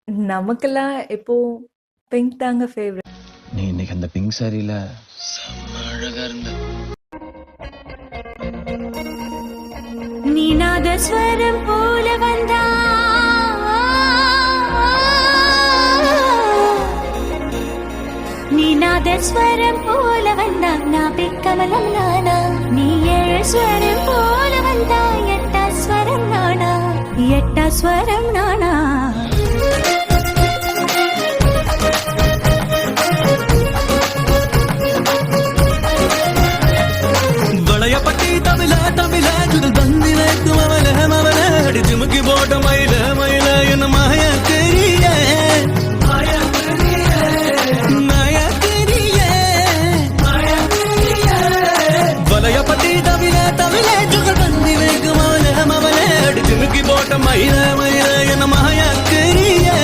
நமக்கெல்லாம் எப்போ பிங்க் தாங்க ஃபேவரட். நீ இன்னைக்கு அந்த பிங்க் சாரியில செம்ம அழகா இருந்த. நீ நாதஸ்வரம் போல வந்தா நீ நாதஸ்வரம் போல வந்தா நான் பிக்கமலம் நானா நீ ஏழு ஸ்வரம் போல வந்தா எட்டா ஸ்வரம் நானா எட்டா ஸ்வரம் நானா